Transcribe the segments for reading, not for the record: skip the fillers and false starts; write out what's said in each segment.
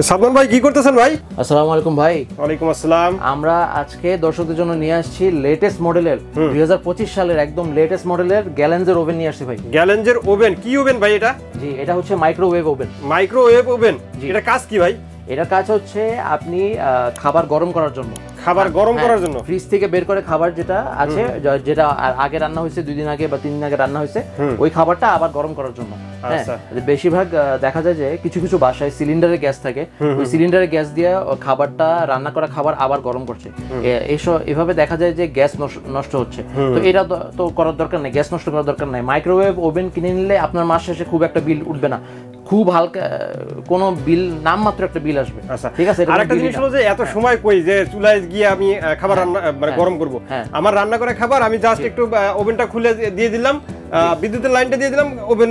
সাদমান ভাই কি করতেছেন ভাই? আসসালামু আলাইকুম ভাই। ওয়ালাইকুম আসসালাম। আমরা আজকে দর্শকদের জন্য নিয়ে আসছি লেটেস্ট মডেলের 2025 সালের একদম লেটেস্ট মডেলের গ্যালেনজের ওভেন নিয়ে আসছি ভাই। গ্যালেনজের ওভেন, কি ওভেন ভাই এটা? জি, এটা হচ্ছে মাইক্রোওয়েভ ওভেন। মাইক্রোওয়েভ ওভেন, এটা কাজ কি ভাই? এটার কাজ হচ্ছে আপনি খাবার গরম করার জন্য, খাবার গরম করার জন্য ফ্রিজ থেকে বের করে খাবার যেটা আছে, যেটা আগে রান্না হয়েছে 2 দিন আগে বা 3 দিন আগে রান্না হয়েছে, ওই খাবারটা আবার গরম করার জন্য। বেশিরভাগ দেখা যায় যে কিছু কিছু বাসায় সিলিন্ডারে গ্যাস থাকে, ওই সিলিন্ডারে গ্যাস দিয়ে খাবারটা রান্না করা খাবার আবার গরম করছে, এভাবে দেখা যায় যে গ্যাস নষ্ট হচ্ছে। তো এটা তো করার দরকার নেই, গ্যাস নষ্ট করার দরকার নাই। মাইক্রোওয়েভ ওভেন কিনে নিলে আপনার মাস শেষে খুব একটা বিল উঠবে না, খুব হালকা কোনো বিল, নামমাত্র একটা বিল আসবে। ঠিক আছে। আরেকটা জিনিস হলো যে এত সময় কই যে চুলায় গিয়ে আমি খাবার রান্না মানে গরম করব, আমার রান্না করে খাবার আমি জাস্ট একটু ওভেনটা খুলে দিয়ে দিলাম, বিদ্যুতের লাইনটা দিয়ে দিলাম, ওভেন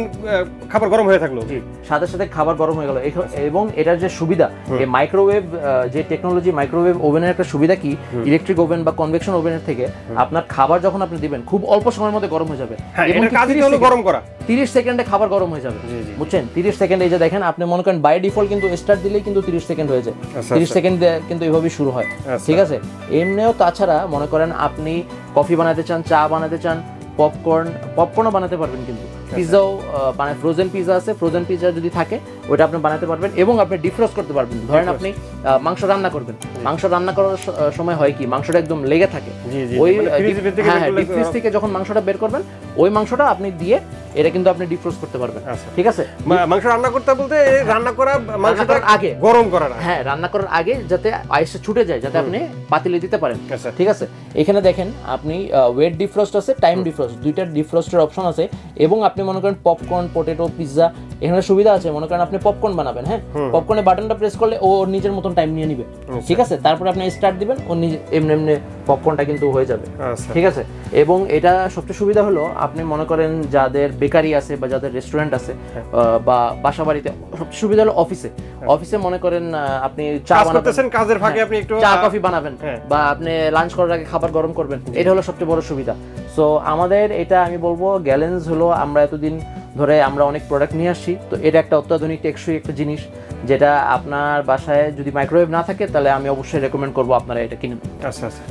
খাবার গরম হয়ে থাকলো, সাথে সাথে খাবার গরম হয়ে গেল। এবং এটার যে সুবিধা, এই মাইক্রোওয়েভ যে টেকনোলজি, মাইক্রোওয়েভ ওভেনের একটা সুবিধা কি, ইলেকট্রিক ওভেন বা কনভেকশন ওভেনের থেকে আপনার খাবার যখন আপনি দিবেন খুব অল্প সময়ের মধ্যে গরম হয়ে যাবে। এবং কাজই হলো গরম করা, 30 সেকেন্ডে খাবার গরম হয়ে যাবে, বুঝছেন? 30 সেকেন্ড। এই যে দেখেন, আপনি মনে করেন বাই ডিফল্ট কিন্তু স্টার্ট দিলেই কিন্তু 30 সেকেন্ড হয়ে যায়। 30 সেকেন্ড কিন্তু এইভাবেই শুরু হয়। ঠিক আছে। এমনিও তাছাড়া মনে করেন আপনি কফি বানাতে চান, চা বানাতে চান, পপকর্নও বানাতে পারবেন, কিন্তু পিৎজাও মানে ফ্রোজেন পিৎজা আছে, ফ্রোজেন পিৎজা যদি থাকে ওটা আপনি বানাতে পারবেন এবং আপনি ডিফ্রস্ট করতে পারবেন। ধরেন আপনি মাংস রান্না করবেন, মাংস রান্না করার সময় হয় কি, মাংসটা একদম লেগে থাকে, ওই ডিপ ফ্রিজ থেকে যখন মাংসটা বের করবেন ওই মাংসটা আপনি দিয়ে এটা কিন্তু আপনি ডিফ্রস্ট করতে পারবেন। ঠিক আছে। মাংস রান্না করতে বলতে রান্না করা মাংসটা আগে গরম করা না, হ্যাঁ, রান্না করার আগে যাতে আইসটা ছুটে যায়, যাতে আপনি পাতিলে দিতে পারেন। ঠিক আছে। এখানে দেখেন আপনি ওয়েট ডিফ্রস্ট আছে, টাইম ডিফ্রস্ট, দুইটা ডিফ্রস্টের অপশন আছে। এবং আপনি মনে করেন পপকর্ন, পটেটো, পিৎজা, এখানে সুবিধা আছে। মনে করেন আপনি পপকর্ন বানাবেন, হ্যাঁ, পপকর্নের বাটনটা প্রেস করলে ও নিজের মতন টাইম নিয়ে নিবে। ঠিক আছে। তারপরে আপনি স্টার্ট দিবেন, ও নিজে এমনি এমনি পপকর্নটা কিন্তু হয়ে যাবে। ঠিক আছে। এবং এটা সবচেয়ে সুবিধা হলো, আপনি মনে করেন যাদের বেকারি আছে বা যাদের রেস্টুরেন্ট আছে বা বাসা বাড়িতে, সবচেয়ে সুবিধা হলো অফিসে মনে করেন আপনি চা বানাতেছেন, কাজের ফাঁকে আপনি একটু চা কফি বানাবেন বা আপনি লাঞ্চ করার আগে খাবার গরম করবেন, এটা হলো সবচেয়ে বড় সুবিধা। সো আমাদের এটা আমি বলবো গ্যালেন্স হলো, আমরা এতদিন ধরে আমরা অনেক প্রোডাক্ট নিয়ে আসছি, তো এটা একটা অত্যাধুনিক টেকসই একটা জিনিস, যেটা আপনার বাসায় যদি মাইক্রোওয়েভ না থাকে তাহলে আমি অবশ্যই রেকমেন্ড করবো আপনারা এটা কিনুন। আচ্ছা আচ্ছা।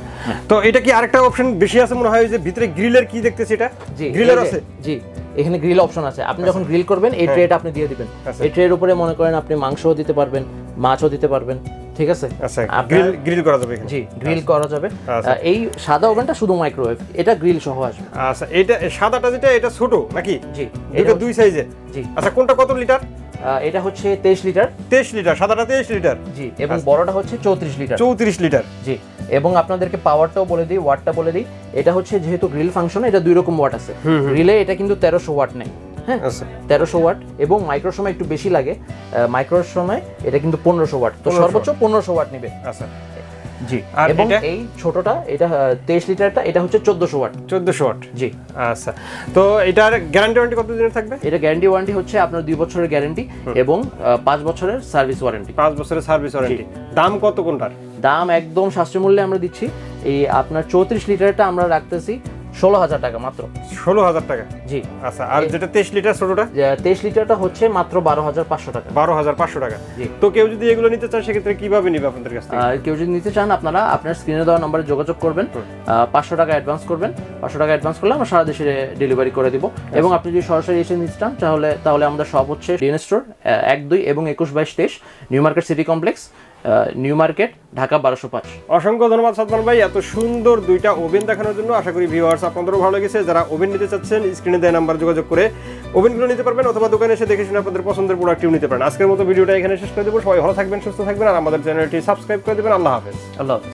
তো এটা কি আরেকটা অপশন বেশি আছে মনে হয়, যে ভিতরে গ্রিলের কি দেখতেছি এটা? জি, গ্রিলার আছে। জি, এখানে গ্রিল অপশন আছে। আপনি যখন গ্রিল করবেন এই ট্রেটা আপনি দিয়ে দিবেন, এই ট্রের উপরে মনে করেন আপনি মাংসও দিতে পারবেন, মাছও দিতে পারবেন। ঠিক আছে। আচ্ছা, গ্রিল করা যাবে এখানে? জি, গ্রিল করা যাবে। এই সাদা ওভেনটা শুধু মাইক্রোওয়েভ, এটা গ্রিল সহ আসবে। আচ্ছা, এটা সাদাটা যেটা, এটা ছোট নাকি? জি, এটা দুই সাইজের। জি। আচ্ছা, কোনটা কত লিটার? এটা হচ্ছে 23 লিটার। 23 লিটার, সাদাটা 23 লিটার। জি, এবং বড়টা হচ্ছে 34 লিটার। 34 লিটার। জি। এবং আপনাদেরকে পাওয়ারটাও বলে দিই, ওয়াটটা বলে দিই। এটা হচ্ছে যেহেতু গ্রিল ফাংশন, এটা 2 রকম ওয়াট আছে। গ্রিলে এটা কিন্তু 1300 ওয়াট নেয়, হ্যাঁ, 1300 ওয়াট। এবং মাইক্রোর সময় একটু বেশি লাগে, মাইক্রোর সময় এটা কিন্তু 1500 ওয়াট, তো সর্বোচ্চ 1500 ওয়াট নেবে। আচ্ছা, জি। এবং এই ছোটটা, এটা 23 লিটারটা, এটা হচ্ছে 1400 ওয়াট। 1400 ওয়াট। জি। আচ্ছা, তো এটার গ্যারান্টি ওয়ারেন্টি কত দিনের থাকবে? এটা গ্যারান্টি ওয়ারেন্টি হচ্ছে আপনার 2 বছরের গ্যারান্টি এবং 5 বছরের সার্ভিস ওয়ারেন্টি। 5 বছরের সার্ভিস ওয়ারেন্টি। দাম কত কোনটার? দাম একদম সাশ্রয়ী মূল্যে আমরা দিচ্ছি। এই আপনার 34 লিটারটা আমরা রাখতেছি 16,000 টাকা মাত্র। 16,000 টাকা? জি। আচ্ছা, আর যেটা 23 লিটার ছোটটা? 23 লিটারটা হচ্ছে মাত্র 12,500 টাকা। 12,500 টাকা। তো কেউ যদি এগুলো নিতে চান সেক্ষেত্রে কিভাবে নিবে আপনাদের কাছ থেকে? কেউ যদি নিতে চান, আপনারা আপনার স্ক্রিনে দেওয়া নম্বরে যোগাযোগ করবেন, 500 টাকা অ্যাডভান্স করবেন। 500 টাকা অ্যাডভান্স করলে আমরা সারা দেশে ডেলিভারি করে দিব। এবং আপনি যদি সরাসরি এসে নিতে চান তাহলে আমাদের শপ হচ্ছে ডিএন স্টোর 1, 2 এবং 21, 22, 23 new market city complex, new market, Dhaka 1205। অসংখ্য ধন্যবাদ সাদমান ভাই এত সুন্দর দুইটা ওভেন দেখানোর জন্য। আশা করি ভিউয়ার্স আপনাদেরও ভালো লেগেছে। যারা ওভেন নিতে চাচ্ছেন স্ক্রিনে দেওয়া নাম্বার যোগাযোগ করে ওভেনগুলো নিতে পারবেন, অথবা দোকানে এসে দেখে শুনে আপনাদের পছন্দের প্রোডাক্টটিও নিতে পারেন। আজকের মতো ভিডিওটা এখানে শেষ করে দেবো। সবাই ভালো থাকবেন, সুস্থ থাকবেন, আর আমাদের চ্যানেলটি সাবস্ক্রাইব করে দেবেন। আল্লাহ হাফেজ। আল্লাহ হাফেজ।